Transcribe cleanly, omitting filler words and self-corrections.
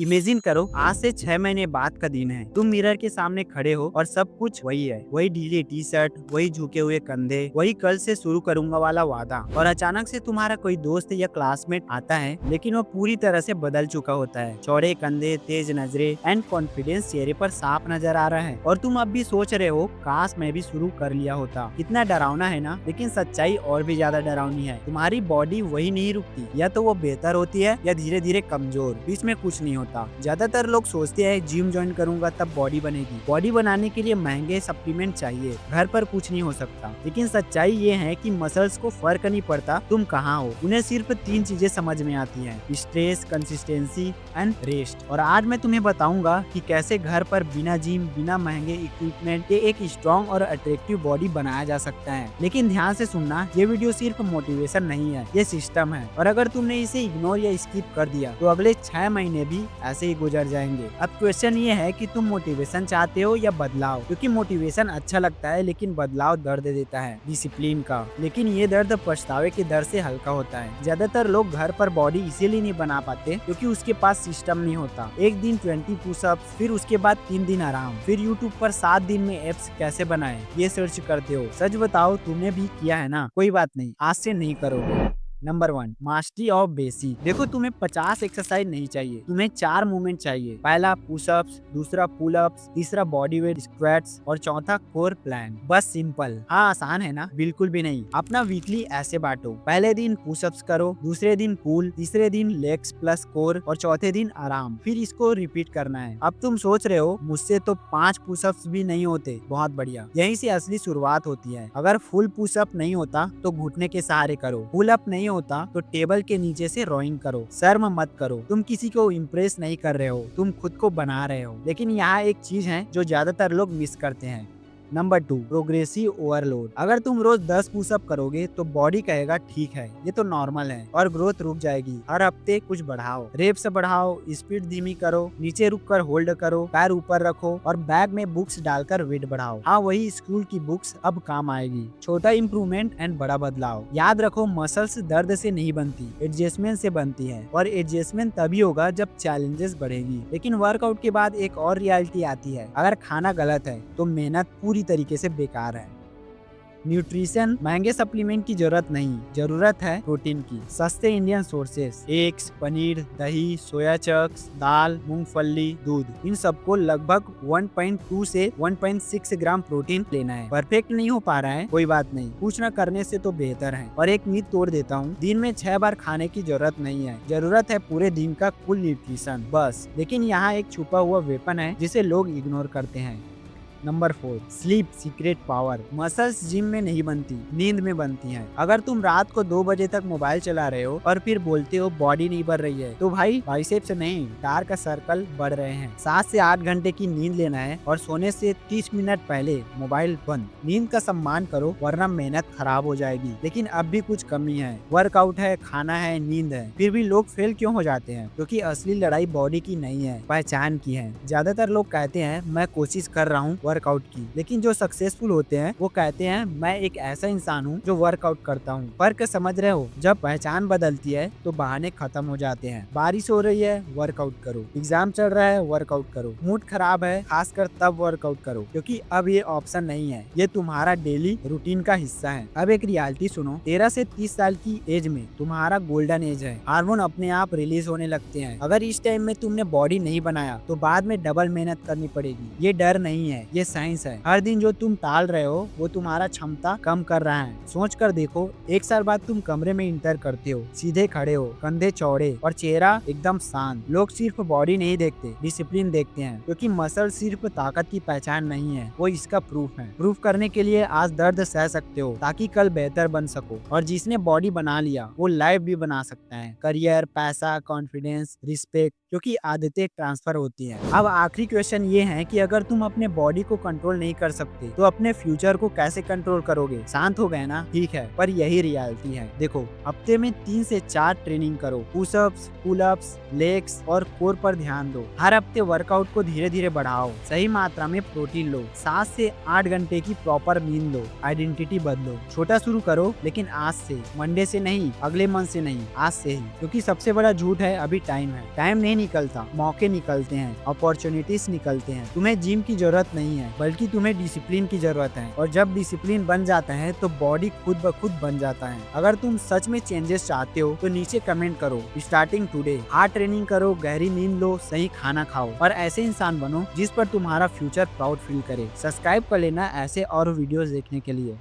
Imagine करो आज से 6 महीने बाद का दिन है। तुम मिरर के सामने खड़े हो और सब कुछ वही है, वही ढीली टी शर्ट, वही झुके हुए कंधे, वही कल से शुरू करूंगा वाला वादा। और अचानक से तुम्हारा कोई दोस्त या क्लासमेट आता है, लेकिन वो पूरी तरह से बदल चुका होता है। चौड़े कंधे, तेज नजरें एंड कॉन्फिडेंस चेहरे पर साफ नजर आ रहा है। और तुम अब भी सोच रहे हो काश मैं भी शुरू कर लिया होता। कितना डरावना है ना। लेकिन सच्चाई और भी ज्यादा डरावनी है। तुम्हारी बॉडी वही नहीं रुकती, या तो वो बेहतर होती है या धीरे धीरे कमजोर। बीच में कुछ नहीं होता। ज्यादातर लोग सोचते हैं जिम ज्वाइन करूंगा तब बॉडी बनेगी। बॉडी बनाने के लिए महंगे सप्लीमेंट चाहिए, घर पर कुछ नहीं हो सकता। लेकिन सच्चाई ये है कि मसल्स को फर्क नहीं पड़ता तुम कहाँ हो, उन्हें सिर्फ 3 चीजें समझ में आती हैं: स्ट्रेस, कंसिस्टेंसी एंड रेस्ट। और आज मैं तुम्हें बताऊंगा कि कैसे घर पर बिना जिम, बिना महंगे इक्विपमेंट के एक स्ट्रॉन्ग और अट्रैक्टिव बॉडी बनाया जा सकता है। लेकिन ध्यान से सुनना, ये वीडियो सिर्फ मोटिवेशन नहीं है, ये सिस्टम है। और अगर तुमने इसे इग्नोर या स्किप कर दिया तो अगले 6 महीने भी ऐसे ही गुजर जाएंगे। अब क्वेश्चन ये है कि तुम मोटिवेशन चाहते हो या बदलाव? क्योंकि मोटिवेशन अच्छा लगता है, लेकिन बदलाव दर्द देता है, डिसिप्लिन का। लेकिन ये दर्द पछतावे के दर से हल्का होता है। ज्यादातर लोग घर पर बॉडी इसीलिए नहीं बना पाते क्योंकि उसके पास सिस्टम नहीं होता। एक दिन 20 पुशअप्स, फिर उसके बाद 3 दिन आराम, फिर यूट्यूब पर 7 दिन में एप्स कैसे बनाए ये सर्च करते हो। सच बताओ, तुमने भी किया है ना? कोई बात नहीं, आज से नहीं करोगे। Number 1, mastery of basic. देखो, तुम्हें 50 एक्सरसाइज नहीं चाहिए, तुम्हें 4 मूवमेंट चाहिए। पहला पुशअप्स, दूसरा पुलअप्स, तीसरा बॉडी वेट स्क्वाट्स और चौथा कोर प्लान। बस सिंपल। हाँ, आसान है ना? बिल्कुल भी नहीं। अपना वीकली ऐसे बांटो: पहले दिन पुशअप्स करो, दूसरे दिन पुल, तीसरे दिन लेग्स प्लस कोर और चौथे दिन आराम। फिर इसको रिपीट करना है। अब तुम सोच रहे हो मुझसे तो 5 पुशअप्स भी नहीं होते। बहुत बढ़िया, यहीं से असली शुरुआत होती है। अगर फुल पुशअप नहीं होता तो घुटने के सहारे करो। पुल अप नहीं होता तो टेबल के नीचे से रोइंग करो। शर्म मत करो, तुम किसी को इम्प्रेस नहीं कर रहे हो, तुम खुद को बना रहे हो। लेकिन यहाँ एक चीज है जो ज्यादातर लोग मिस करते हैं। Number 2, progressive overload. अगर तुम रोज 10 पुशअप करोगे तो बॉडी कहेगा ठीक है, ये तो नॉर्मल है, और ग्रोथ रुक जाएगी। हर हफ्ते कुछ बढ़ाओ, रेप्स बढ़ाओ, स्पीड धीमी करो, नीचे रुक कर होल्ड करो, पैर ऊपर रखो और बैग में बुक्स डालकर वेट बढ़ाओ। हाँ, वही स्कूल की बुक्स अब काम आएगी। छोटा इंप्रूवमेंट एंड बड़ा बदलाव। याद रखो, मसल्स दर्द से नहीं बनती, एडजस्टमेंट से बनती है। और एडजस्टमेंट तभी होगा जब चैलेंजेस बढ़ेगी। लेकिन वर्कआउट के बाद एक और रियलिटी आती है: अगर खाना गलत है तो मेहनत पूरी तरीके से बेकार है। न्यूट्रिशन, महंगे सप्लीमेंट की जरूरत नहीं, जरूरत है प्रोटीन की। सस्ते इंडियन सोर्सेस, एग्स, पनीर, दही, सोया चंक्स, दाल, मूंगफली, दूध, इन सबको लगभग 1.2 से 1.6 ग्राम प्रोटीन लेना है। परफेक्ट नहीं हो पा रहा है, कोई बात नहीं, कुछ न करने से तो बेहतर है। और एक मीथ तोड़ देता हूँ, दिन में 6 बार खाने की जरूरत नहीं है, जरूरत है पूरे दिन का कुल न्यूट्रिशन, बस। लेकिन यहाँ एक छुपा हुआ वेपन है जिसे लोग इग्नोर करते हैं। Number 4, sleep secret power. Muscles gym में नहीं बनती, नींद में बनती हैं। अगर तुम रात को 2 बजे तक मोबाइल चला रहे हो और फिर बोलते हो बॉडी नहीं बढ़ रही है, तो भाई बाइसेप्स नहीं, डार्क सर्कल बढ़ रहे हैं। 7 से 8 घंटे की नींद लेना है और सोने से 30 मिनट पहले मोबाइल बंद। नींद का सम्मान करो, वरना मेहनत खराब हो जाएगी। लेकिन अब भी कुछ कमी है। वर्कआउट है, खाना है, नींद है, फिर भी लोग फेल क्यों हो जाते हैं? क्योंकि असली लड़ाई बॉडी की नहीं है, पहचान की है। ज्यादातर लोग कहते हैं मैं कोशिश कर रहा हूँ वर्कआउट की, लेकिन जो सक्सेसफुल होते हैं वो कहते हैं मैं एक ऐसा इंसान हूँ जो वर्कआउट करता हूँ। फर्क समझ रहे हो? जब पहचान बदलती है तो बहाने खत्म हो जाते हैं। बारिश हो रही है, वर्कआउट करो। एग्जाम चल रहा है, वर्कआउट करो। मूड खराब है, खासकर तब वर्कआउट करो, क्योंकि अब ये ऑप्शन नहीं है, ये तुम्हारा डेली रूटीन का हिस्सा है। अब एक रियलिटी सुनो, 13 से 30 साल की एज में तुम्हारा गोल्डन एज है। हार्मोन अपने आप रिलीज होने लगते हैं। अगर इस टाइम में तुमने बॉडी नहीं बनाया तो बाद में डबल मेहनत करनी पड़ेगी। ये डर नहीं है, ये साइंस है। हर दिन जो तुम टाल रहे हो वो तुम्हारा क्षमता कम कर रहा है। सोच कर देखो, 1 साल बाद तुम कमरे में इंटर करते हो, सीधे खड़े हो, कंधे चौड़े और चेहरा एकदम शांत। लोग सिर्फ बॉडी नहीं देखते, डिसिप्लिन देखते हैं। क्योंकि मसल सिर्फ ताकत की पहचान नहीं है, वो इसका प्रूफ है। प्रूफ करने के लिए आज दर्द सह सकते हो ताकि कल बेहतर बन सको। और जिसने बॉडी बना लिया वो लाइफ भी बना सकता है। करियर, पैसा, कॉन्फिडेंस, रिस्पेक्ट, क्योंकि आदतें ट्रांसफर होती हैं। अब आखिरी क्वेश्चन ये है कि अगर तुम अपने बॉडी को कंट्रोल नहीं कर सकते तो अपने फ्यूचर को कैसे कंट्रोल करोगे? शांत हो गए ना? ठीक है, पर यही रियलिटी है। देखो, हफ्ते में 3 से 4 ट्रेनिंग करो, पुशअप्स, पुलअप्स, लेग्स और कोर पर ध्यान दो। हर हफ्ते वर्कआउट को धीरे धीरे बढ़ाओ, सही मात्रा में प्रोटीन लो, 7 से 8 घंटे की प्रॉपर नींद लो, आइडेंटिटी बदलो। छोटा शुरू करो, लेकिन आज से, मंडे से नहीं, अगले मंथ से नहीं, आज से ही। क्योंकि सबसे बड़ा झूठ है अभी टाइम है। टाइम नहीं निकलता, मौके निकलते हैं, अपॉर्चुनिटीज निकलते हैं। तुम्हें जिम की जरूरत नहीं है, बल्कि तुम्हें डिसिप्लिन की जरूरत है। और जब डिसिप्लिन बन जाता है तो बॉडी खुद ब खुद बन जाता है। अगर तुम सच में चेंजेस चाहते हो तो नीचे कमेंट करो, स्टार्टिंग टुडे। हार्ड ट्रेनिंग करो, गहरी नींद लो, सही खाना खाओ और ऐसे इंसान बनो जिस पर तुम्हारा फ्यूचर प्राउड फील करे। सब्सक्राइब कर लेना ऐसे और वीडियोस देखने के लिए।